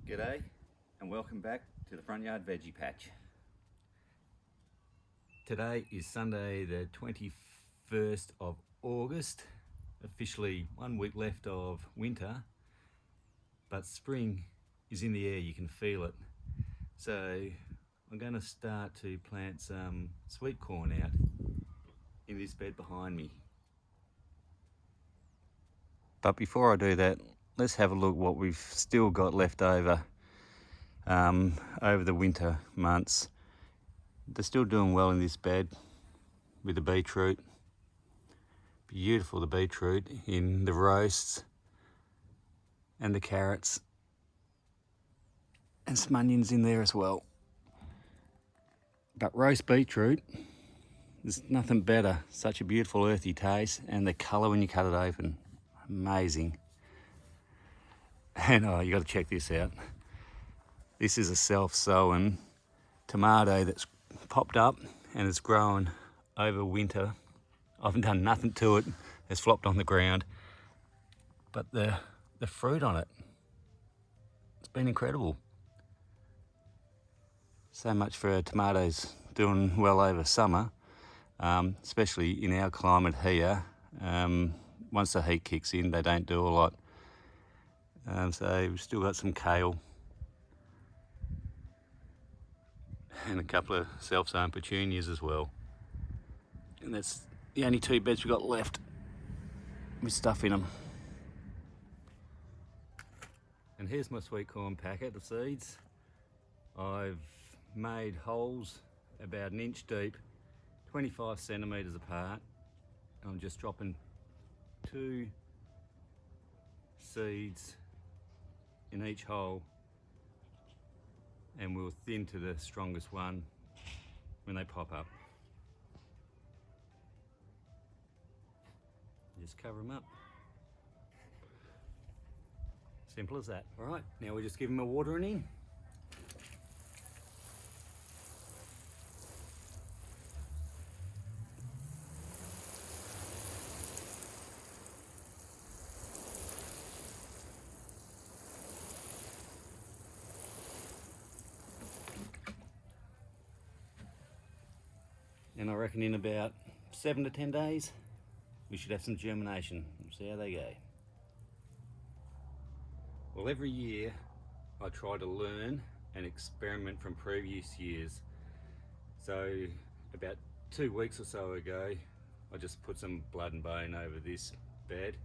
G'day and welcome back to the Front Yard Veggie Patch. Today is Sunday the 21st of August, officially 1 week left of winter, but spring is in the air, you can feel it. So I'm going to start to plant some sweet corn out in this bed behind me. But before I do that, let's have a look what we've still got left over the winter months. They're still doing well in this bed with the beetroot. Beautiful, the beetroot in the roasts and the carrots, and some onions in there as well. But roast beetroot, there's nothing better. Such a beautiful earthy taste, and the colour when you cut it open, amazing. And oh, you got to check this out. This is a self-sown tomato that's popped up and it's grown over winter. I haven't done nothing to it. It's flopped on the ground. But the fruit on it, it's been incredible. So much for tomatoes doing well over summer, especially in our climate here. Once the heat kicks in, they don't do a lot. So we've still got some kale and a couple of self-sown petunias as well. And that's the only two beds we've got left with stuff in them. And here's my sweet corn packet of seeds. I've made holes about 1 inch deep, 25 centimetres apart. I'm just dropping 2 seeds in each hole, and we'll thin to the strongest one when they pop up. Just cover them up. Simple as that. All right, now we just give them a watering in. And I reckon in about 7 to 10 days, we should have some germination. We'll see how they go. Well, every year I try to learn and experiment from previous years. So about 2 weeks or so ago, I just put some blood and bone over this bed.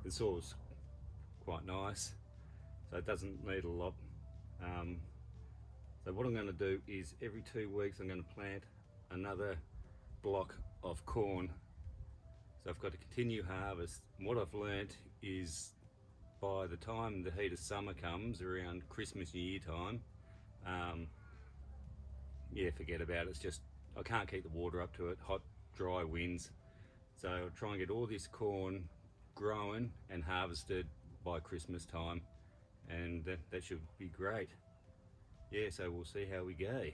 The soil's quite nice, so it doesn't need a lot. So what I'm going to do is every 2 weeks I'm going to plant another block of corn. So I've got to continue harvest. And what I've learnt is by the time the heat of summer comes, around Christmas, New Year time, yeah, forget about it. It's just, I can't keep the water up to it, hot, dry winds. So I'll try and get all this corn growing and harvested by Christmas time, and that should be great. Yeah, so we'll see how we go.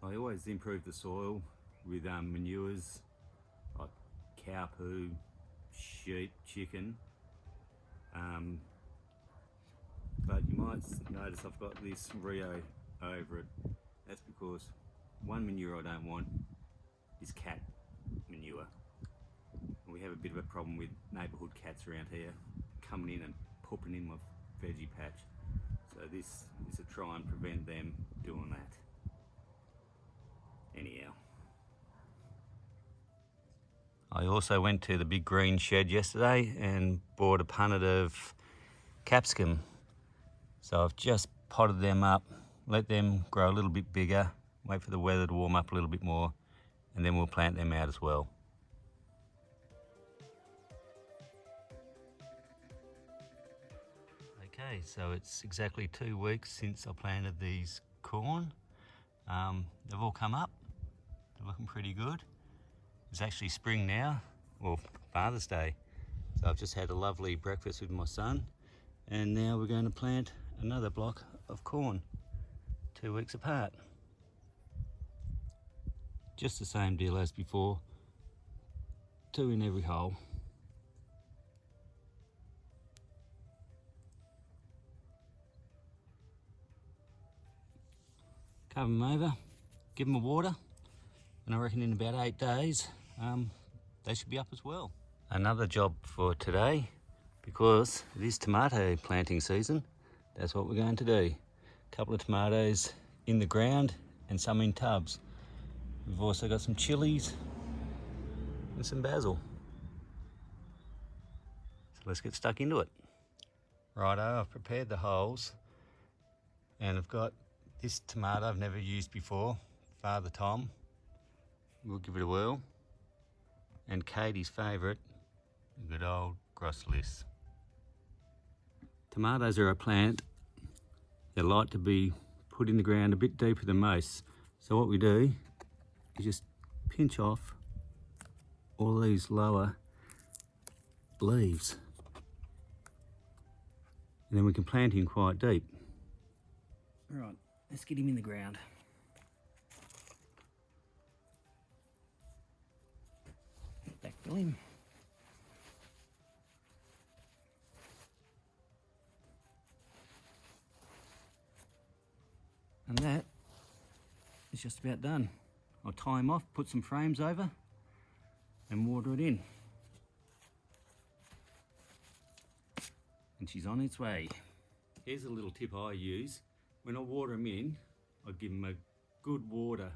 I always improve the soil with manures like cow poo, sheep, chicken. But you might notice I've got this Rio over it. That's because one manure I don't want is cat manure. We have a bit of a problem with neighbourhood cats around here coming in and pooping in my veggie patch. So this is to try and prevent them doing that. Anyhow, I also went to the big green shed yesterday and bought a punnet of capsicum. So I've just potted them up, let them grow a little bit bigger, wait for the weather to warm up a little bit more, and then we'll plant them out as well. Okay, so it's exactly 2 weeks since I planted these corn. They've all come up. They're looking pretty good. It's actually spring now, or Father's Day. So I've just had a lovely breakfast with my son, and now we're going to plant another block of corn 2 weeks apart. Just the same deal as before, 2 in every hole. cover them over, give them a water, and I reckon in about 8 days they should be up as well. Another job for today, because it is tomato planting season, that's what we're going to do. A couple of tomatoes in the ground and some in tubs. We've also got some chilies and some basil. So let's get stuck into it. Righto, I've prepared the holes and I've got this tomato I've never used before, Father Tom. We'll give it a whirl. And Katie's favourite, good old Grosselis. Tomatoes are a plant that like to be put in the ground a bit deeper than most. So what we do is just pinch off all these lower leaves. And then we can plant him quite deep. Right, let's get him in the ground. Backfill him. And that is just about done. I'll tie him off, put some frames over and water it in. And she's on its way. Here's a little tip I use. When I water them in, I give them a good water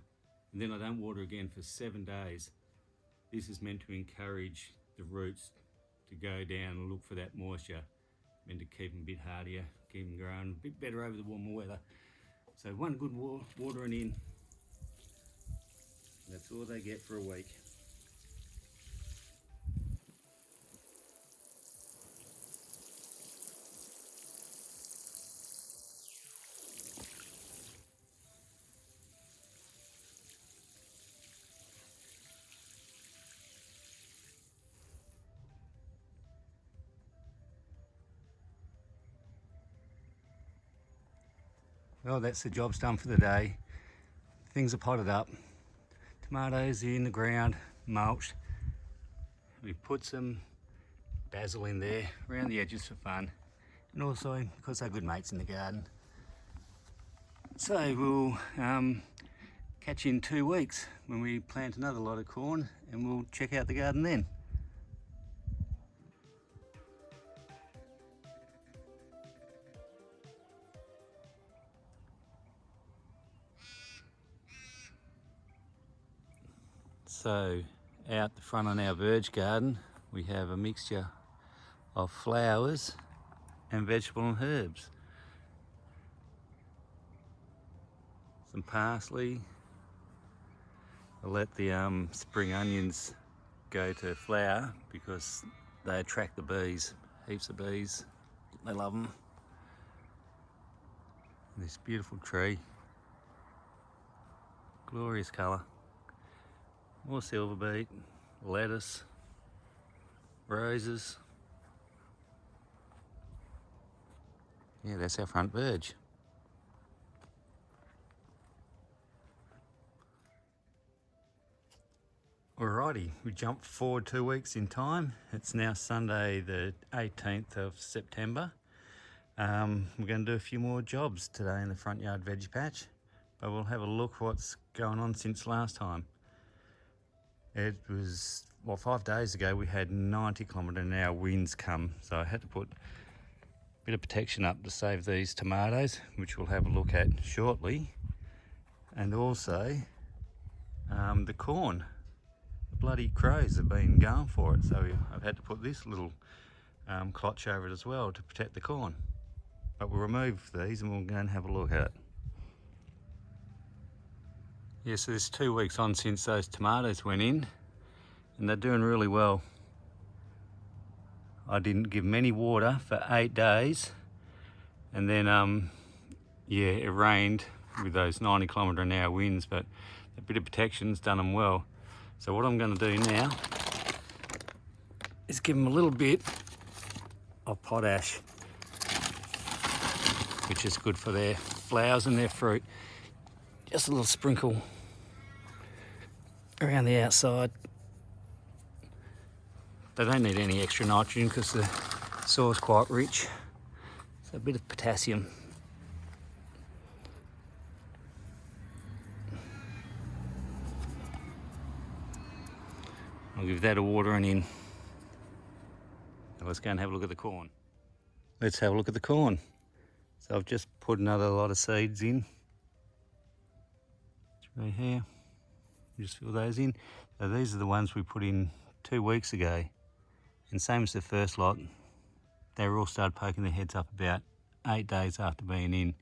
and then I don't water again for 7 days. This is meant to encourage the roots to go down and look for that moisture, meant to keep them a bit hardier, keep them growing a bit better over the warmer weather. So one good watering in, that's all they get for a week. Well, that's the job's done for the day. Things are potted up. Tomatoes are in the ground, mulched. We put some basil in there around the edges for fun, and also because they're good mates in the garden. So we'll catch you in 2 weeks when we plant another lot of corn, and we'll check out the garden then. So out the front on our verge garden, we have a mixture of flowers and vegetable and herbs. Some parsley. I'll let the spring onions go to flower because they attract the bees, heaps of bees. They love them. This beautiful tree, glorious colour. More silver beet, lettuce, roses. Yeah, that's our front verge. Alrighty, we jumped forward 2 weeks in time. It's now Sunday the 18th of September. We're going to do a few more jobs today in the front yard veggie patch, but we'll have a look what's going on since last time. It was, well, 5 days ago we had 90km/h winds come, so I had to put a bit of protection up to save these tomatoes, which we'll have a look at shortly, and also the corn. The bloody crows have been going for it, so I've had to put this little clotch over it as well to protect the corn. But we'll remove these and we'll go and have a look at it. Yeah, so it's 2 weeks on since those tomatoes went in, and they're doing really well. I didn't give them any water for 8 days, and then yeah, it rained with those 90km/h winds, but a bit of protection's done them well. So what I'm going to do now is give them a little bit of potash, which is good for their flowers and their fruit. Just a little sprinkle around the outside. They don't need any extra nitrogen because the soil's quite rich. So a bit of potassium. I'll give that a watering in. Now let's go and have a look at the corn. Let's have a look at the corn. So I've just put another lot of seeds in. Right here. Just fill those in. So these are the ones we put in 2 weeks ago. And same as the first lot, they were all started poking their heads up about 8 days after being in.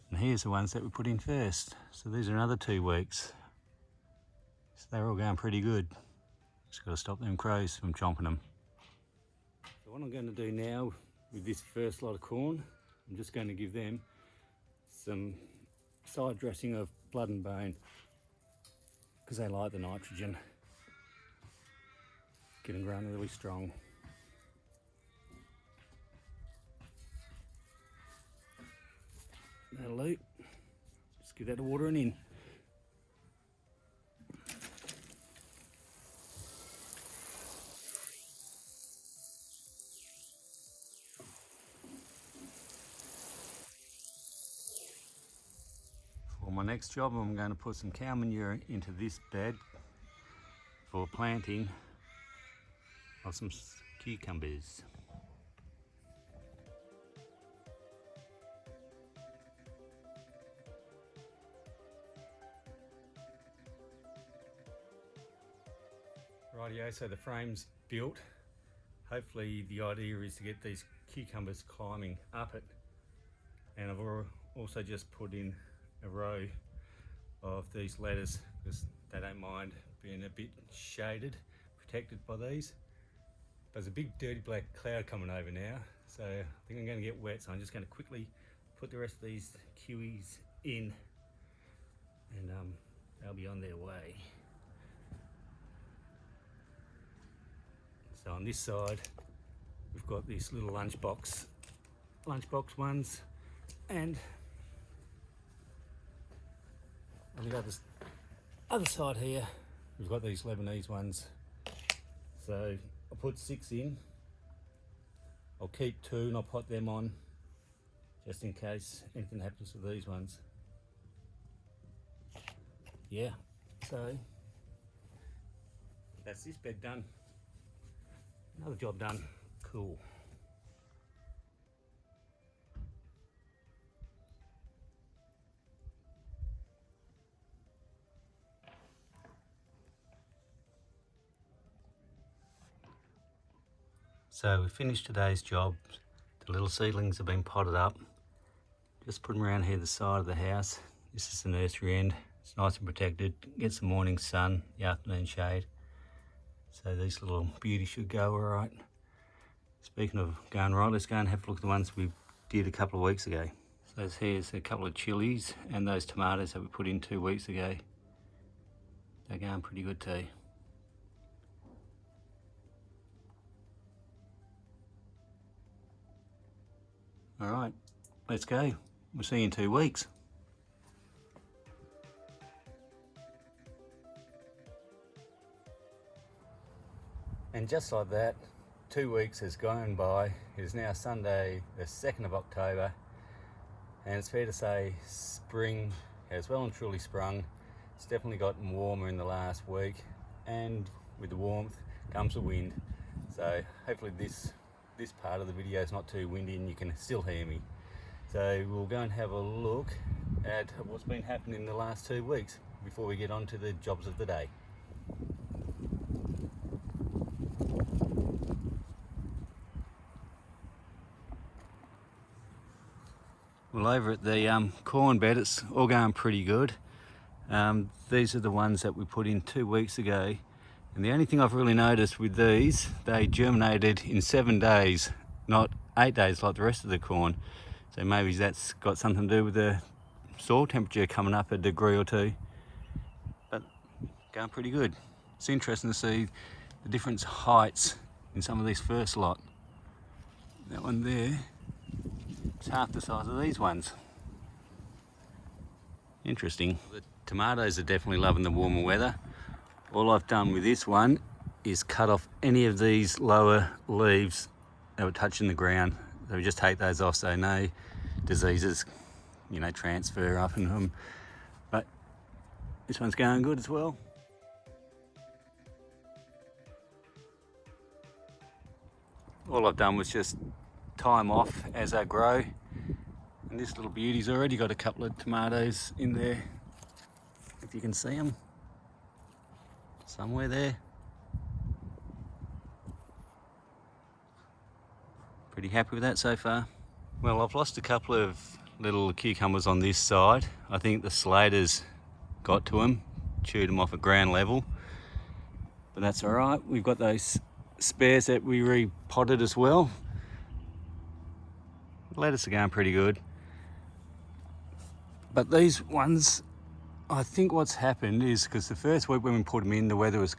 And here's the ones that we put in first. So these are another 2 weeks. So they're all going pretty good. Just got to stop them crows from chomping them. So what I'm going to do now with this first lot of corn, I'm just going to give them some side dressing of blood and bone because they like the nitrogen. Get them growing really strong. That'll do. Just give that a watering in. For my next job, I'm going to put some cow manure into this bed for planting of some cucumbers. Rightio, so the frame's built. Hopefully the idea is to get these cucumbers climbing up it. And I've also just put in a row of these ladders because they don't mind being a bit shaded, protected by these. But there's a big dirty black cloud coming over now, so I think I'm going to get wet, so I'm just going to quickly put the rest of these kiwis in and they'll be on their way. So on this side we've got these little lunchbox ones, and on the other side here we've got these Lebanese ones. So I'll put 6 in. I'll keep 2 and I'll pot them on just in case anything happens to these ones. Yeah, so that's this bed done. Another job done. Cool. So we finished today's job. The little seedlings have been potted up. Just put them around here the side of the house. This is the nursery end. It's nice and protected. Gets the morning sun, the afternoon shade. So these little beauties should go all right. Speaking of going right, let's go and have a look at the ones we did a couple of weeks ago. So here's a couple of chilies and those tomatoes that we put in 2 weeks ago. They're going pretty good too. All right, let's go. We'll see you in 2 weeks. And just like that, 2 weeks has gone by. It is now Sunday, the 2nd of October, and it's fair to say spring has well and truly sprung. It's definitely gotten warmer in the last week, and with the warmth comes the wind. So hopefully this part of the video is not too windy and you can still hear me. So we'll go and have a look at what's been happening in the last 2 weeks before we get on to the jobs of the day. Well, over at the corn bed, it's all going pretty good. These are the ones that we put in 2 weeks ago. And the only thing I've really noticed with these, they germinated in 7 days, not 8 days like the rest of the corn. So maybe that's got something to do with the soil temperature coming up a degree or 2. But going pretty good. It's interesting to see the different heights in some of these first lot. That one there, it's half the size of these ones. Interesting. The tomatoes are definitely loving the warmer weather. All I've done with this one is cut off any of these lower leaves that were touching the ground. So we just take those off so no diseases, transfer up in them. But this one's going good as well. all I've done was just tie them off as they grow. And this little beauty's already got a couple of tomatoes in there, if you can see them somewhere there. Pretty happy with that so far. Well, I've lost a couple of little cucumbers on this side. I think the slaters got to them, chewed them off at ground level, but that's all right. We've got those spares that we repotted as well. The lettuce are going pretty good. But these ones, I think what's happened is because the first week when we put them in, the weather was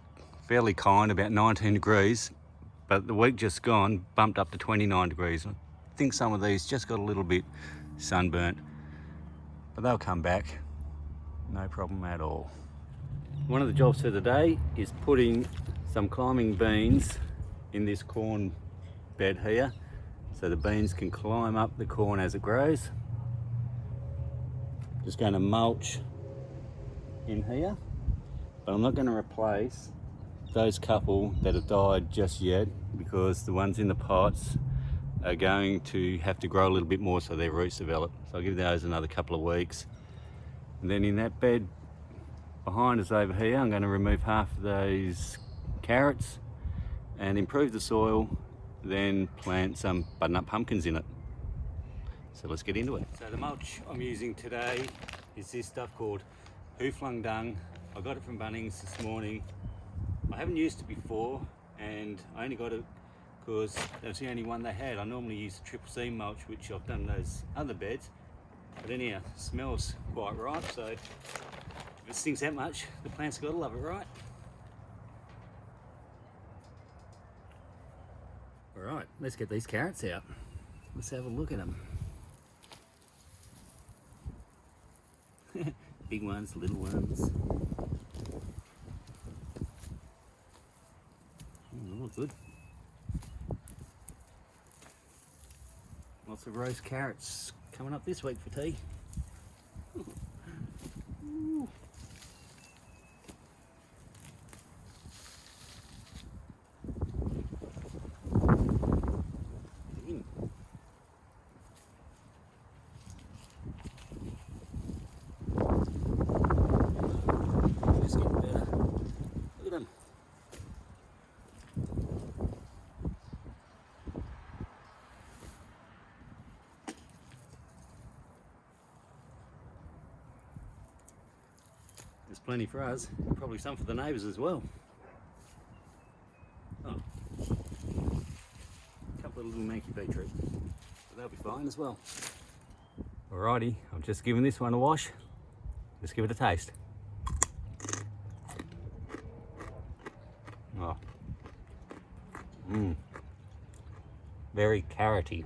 fairly kind, about 19 degrees, but the week just gone bumped up to 29 degrees. I think some of these just got a little bit sunburnt, but they'll come back, no problem at all. One of the jobs for the day is putting some climbing beans in this corn bed here, so the beans can climb up the corn as it grows. Just going to mulch in here, but I'm not going to replace those couple that have died just yet, because the ones in the pots are going to have to grow a little bit more so their roots develop. So I'll give those another couple of weeks. And then in that bed behind us over here, I'm going to remove half of those carrots and improve the soil, then plant some butternut pumpkins in it. So let's get into it. So the mulch I'm using today is this stuff called Hooflung Dung. I got it from Bunnings this morning. I haven't used it before, and I only got it because that's the only one they had. I normally use triple C mulch, which I've done those other beds, but anyhow, it smells quite right, so if it stinks that much, the plant's got to love it, right? All right, let's get these carrots out. Let's have a look at them. Big ones, little ones. Look good. Lots of roast carrots coming up this week for tea. Ooh. Just getting better. Look at them. There's plenty for us, and probably some for the neighbours as well. Oh, a couple of little manky beetroot, but they'll be fine as well. Alrighty, I've just given this one a wash. Let's give it a taste. Oh, very carroty.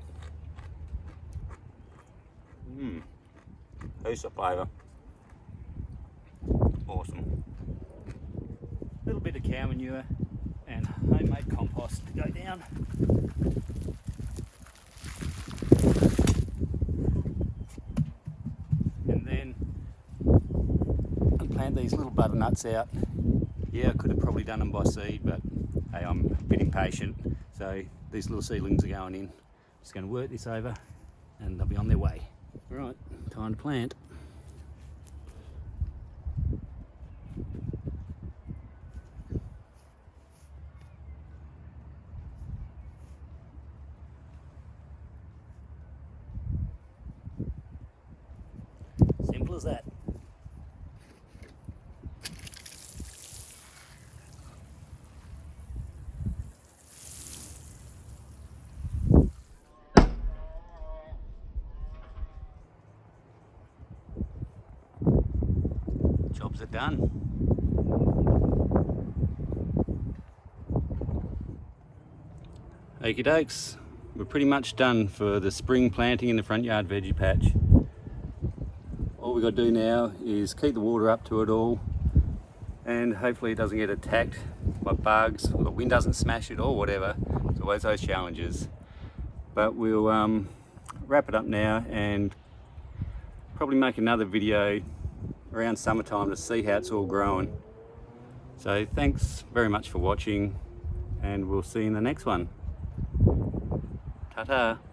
Piece of flavour. Awesome. A little bit of cow manure and homemade compost to go down. And then I'll plant these little butternuts out. Yeah, I could have probably done them by seed, but hey, I'm a bit impatient. So these little seedlings are going in. Just going to work this over and they'll be on their way. All right, time to plant. Simple as that. Jobs are done. Okie dokes, we're pretty much done for the spring planting in the front yard veggie patch. All we've got to do now is keep the water up to it all, and hopefully it doesn't get attacked by bugs, or the wind doesn't smash it or whatever. There's always those challenges. But we'll wrap it up now and probably make another video around summertime to see how it's all growing. So thanks very much for watching, and we'll see you in the next one. Ta-ta.